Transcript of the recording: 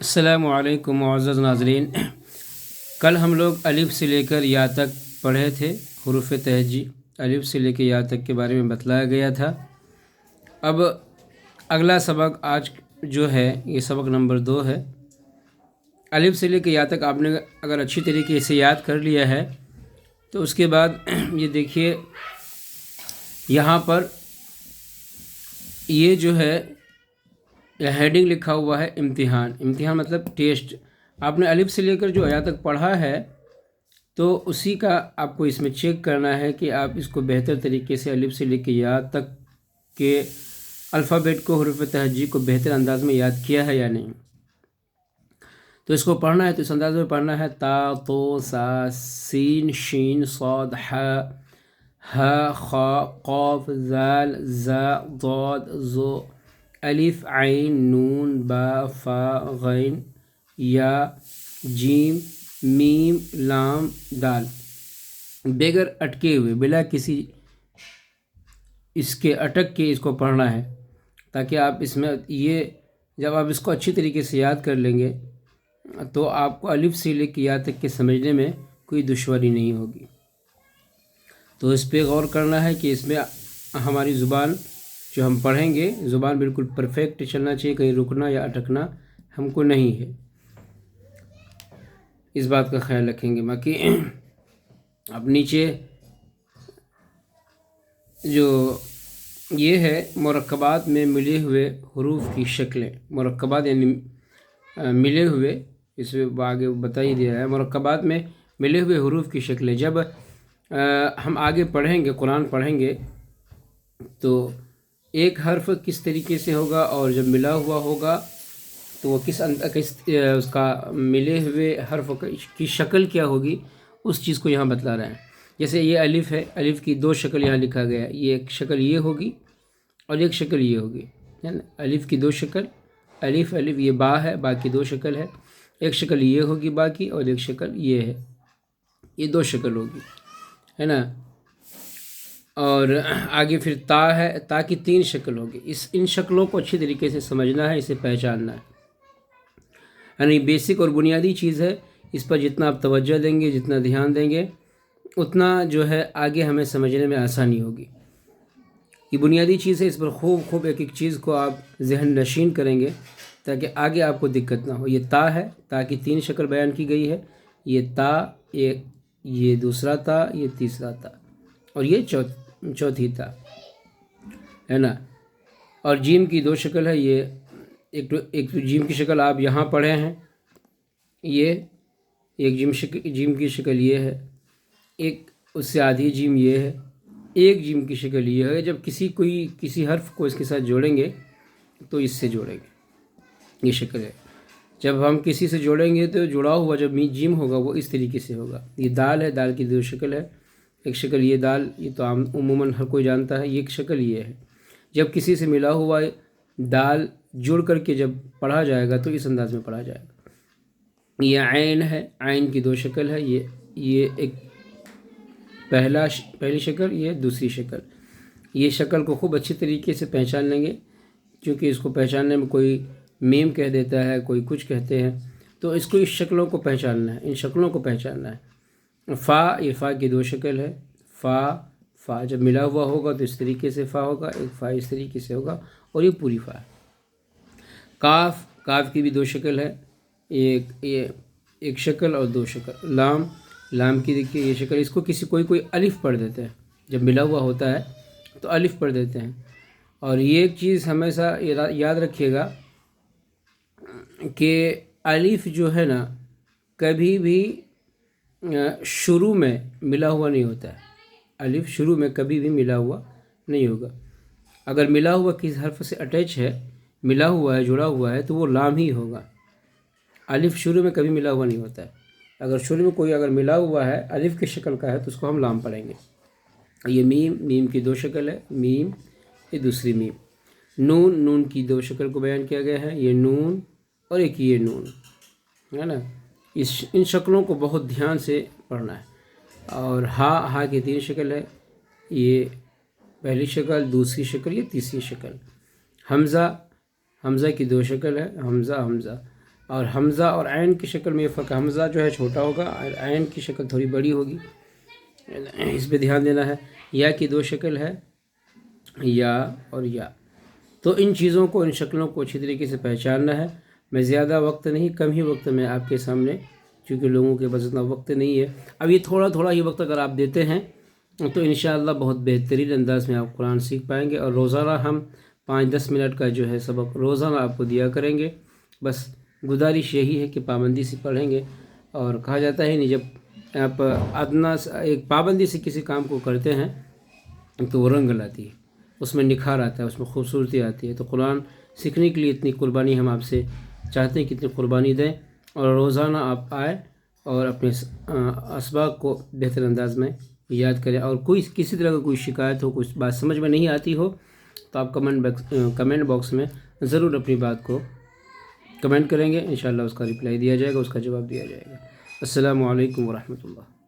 السلام علیکم معزز ناظرین، کل ہم لوگ الف سے لے کر یا تک پڑھے تھے۔ حروف تہجی الف سے لے کے یا تک کے بارے میں بتلایا گیا تھا۔ اب اگلا سبق آج جو ہے یہ سبق نمبر 2 ہے۔ الف سے لے کے یا تک آپ نے اگر اچھی طریقے سے یاد کر لیا ہے تو اس کے بعد یہ دیکھیے یہاں پر یہ جو ہے ہیڈنگ لکھا ہوا ہے امتحان۔ امتحان مطلب ٹیسٹ۔ آپ نے الف سے لے کر جو یا تک پڑھا ہے تو اسی کا آپ کو اس میں چیک کرنا ہے کہ آپ اس کو بہتر طریقے سے الف سے لے کے یا تک کے الفابیٹ کو، حروف تہجی کو بہتر انداز میں یاد کیا ہے یا نہیں۔ تو اس کو پڑھنا ہے تو اس انداز میں پڑھنا ہے: تا، تو، سا، سین، شین، صاد، ح، ہ، خ، قاف، ذال، ذا، ضاد، ظ، الف، عین، نون، با، فا، غین، یا، جیم، میم، لام، دال، بغیر اٹکے ہوئے، بلا کسی اس کے اٹک کے اس کو پڑھنا ہے، تاکہ آپ اس میں یہ جب آپ اس کو اچھی طریقے سے یاد کر لیں گے تو آپ کو الف سے لے کے یا تک کے سمجھنے میں کوئی دشواری نہیں ہوگی۔ تو اس پہ غور کرنا ہے کہ اس میں ہماری زبان جو ہم پڑھیں گے، زبان بالکل پرفیکٹ چلنا چاہیے، کہیں رکنا یا اٹکنا ہم کو نہیں ہے۔ اس بات کا خیال رکھیں گے۔ باقی اب نیچے جو یہ ہے مرکبات میں ملے ہوئے حروف کی شکلیں، مرکبات یعنی ملے ہوئے، اس میں آگے بتا ہی دیا ہے، مرکبات میں ملے ہوئے حروف کی شکلیں۔ جب ہم آگے پڑھیں گے، قرآن پڑھیں گے، تو ایک حرف کس طریقے سے ہوگا اور جب ملا ہوا ہوگا تو وہ کس اس کا ملے ہوئے حرف کی شکل کیا ہوگی، اس چیز کو یہاں بتلا رہے ہیں۔ جیسے یہ الف ہے، الف کی 2 شکل یہاں لکھا گیا ہے، یہ ایک شکل یہ ہوگی اور ایک شکل یہ ہوگی، ہے نا۔ الف کی 2 شکل، الف الف، یہ با ہے، با کی 2 شکل ہے، ایک شکل یہ ہوگی با کی اور ایک شکل یہ ہے، یہ 2 شکل ہوگی، ہے نا۔ اور آگے پھر تا ہے، تا کی 3 شکل ہوگی۔ ان شکلوں کو اچھی طریقے سے سمجھنا ہے، اسے پہچاننا ہے، یعنی بیسک اور بنیادی چیز ہے۔ اس پر جتنا آپ توجہ دیں گے، جتنا دھیان دیں گے، اتنا جو ہے آگے ہمیں سمجھنے میں آسانی ہوگی۔ یہ بنیادی چیز ہے، اس پر خوب ایک ایک چیز کو آپ ذہن نشین کریں گے تاکہ آگے آپ کو دقت نہ ہو۔ یہ تا ہے، تا کی 3 شکل بیان کی گئی ہے، یہ تا، یہ دوسرا تا، یہ تیسرا تا، اور یہ چوتھی تا، ہے نا۔ اور جیم کی 2 شکل ہے، یہ ایک جیم کی شکل آپ یہاں پڑھے ہیں، یہ ایک جیم کی شکل یہ ہے، ایک اس سے آدھی جیم یہ ہے، ایک جیم کی شکل یہ ہے۔ جب کسی حرف کو اس کے ساتھ جوڑیں گے تو اس سے جوڑیں گے، یہ شکل ہے۔ جب ہم کسی سے جوڑیں گے تو جڑا ہوا جب جیم ہوگا وہ اس طریقے سے ہوگا۔ یہ دال ہے، دال کی 2 شکل ہے، ایک شکل یہ دال، یہ تو عموماً ہر کوئی جانتا ہے، ایک شکل یہ ہے۔ جب کسی سے ملا ہوا دال جڑ کر کے جب پڑھا جائے گا تو اس انداز میں پڑھا جائے گا۔ یہ عین ہے، عین کی 2 شکل ہے، یہ ایک پہلی شکل، یہ دوسری شکل۔ یہ شکل کو خوب اچھی طریقے سے پہچان لیں گے، کیونکہ اس کو پہچاننے میں کوئی میم کہہ دیتا ہے، کوئی کچھ کہتے ہیں، تو اس کو اس شکلوں کو پہچاننا ہے، ان شکلوں کو پہچاننا ہے۔ فا، یہ فا کی 2 شکل ہے، فا جب ملا ہوا ہوگا تو اس طریقے سے فا ہوگا، ایک فا اس طریقے سے ہوگا، اور یہ پوری فا ہے۔ کاف کی بھی 2 شکل ہے، ایک شکل اور 2 شکل۔ لام کی دیکھیے یہ شکل، اس کو کوئی الف پڑھ دیتے ہیں، جب ملا ہوا ہوتا ہے تو الف پڑھ دیتے ہیں۔ اور یہ ایک چیز ہمیشہ یاد رکھیے گا کہ الف جو ہے نا کبھی بھی شروع میں ملا ہوا نہیں ہوتا ہے، الف شروع میں کبھی بھی ملا ہوا نہیں ہوگا۔ اگر ملا ہوا کسی حرف سے اٹیچ ہے، ملا ہوا ہے، جڑا ہوا ہے، تو وہ لام ہی ہوگا۔ الف شروع میں کبھی ملا ہوا نہیں ہوتا ہے۔ اگر شروع میں کوئی ملا ہوا ہے، الف کی شکل کا ہے، تو اس کو ہم لام پڑھیں گے۔ یہ میم کی 2 شکل ہے، میم، یہ دوسری میم۔ نون کی 2 شکل کو بیان کیا گیا ہے، یہ نون اور ایک یہ نون، ہے نا۔ ان شکلوں کو بہت دھیان سے پڑھنا ہے۔ اور ہا کی 3 شکل ہے، یہ پہلی شکل، دوسری شکل، یہ تیسری شکل۔ حمزہ کی 2 شکل ہے، حمزہ، اور حمزہ اور عین کی شکل میں یہ فرق ہے، حمزہ جو ہے چھوٹا ہوگا اور عین کی شکل تھوڑی بڑی ہوگی، اس پہ دھیان دینا ہے۔ یا کی دو شکل ہے، یا اور یا، تو ان چیزوں کو، ان شکلوں کو اچھی طریقے سے پہچاننا ہے۔ میں زیادہ وقت نہیں، کم ہی وقت میں آپ کے سامنے، چونکہ لوگوں کے پاس اتنا وقت نہیں ہے، اب یہ تھوڑا تھوڑا ہی وقت اگر آپ دیتے ہیں تو انشاءاللہ بہت بہترین انداز میں آپ قرآن سیکھ پائیں گے۔ اور روزانہ ہم 5-10 منٹ کا جو ہے سبق روزانہ آپ کو دیا کریں گے۔ بس گزارش یہی ہے کہ پابندی سے پڑھیں گے، اور کہا جاتا ہے نہیں، جب آپ ادنا ایک پابندی سے کسی کام کو کرتے ہیں تو وہ رنگ لاتی ہے، اس میں نکھار آتا ہے، اس میں خوبصورتی آتی ہے۔ تو قرآن سیکھنے کے لیے اتنی قربانی ہم آپ سے چاہتے ہیں کہ اتنی قربانی دیں، اور روزانہ آپ آئیں اور اپنے اسباق کو بہتر انداز میں یاد کریں۔ اور کسی طرح کا کوئی شکایت ہو، کچھ بات سمجھ میں نہیں آتی ہو، تو آپ کمنٹ باکس میں ضرور اپنی بات کو کمنٹ کریں گے، انشاءاللہ اس کا رپلائی دیا جائے گا، اس کا جواب دیا جائے گا۔ السلام علیکم ورحمۃ اللہ۔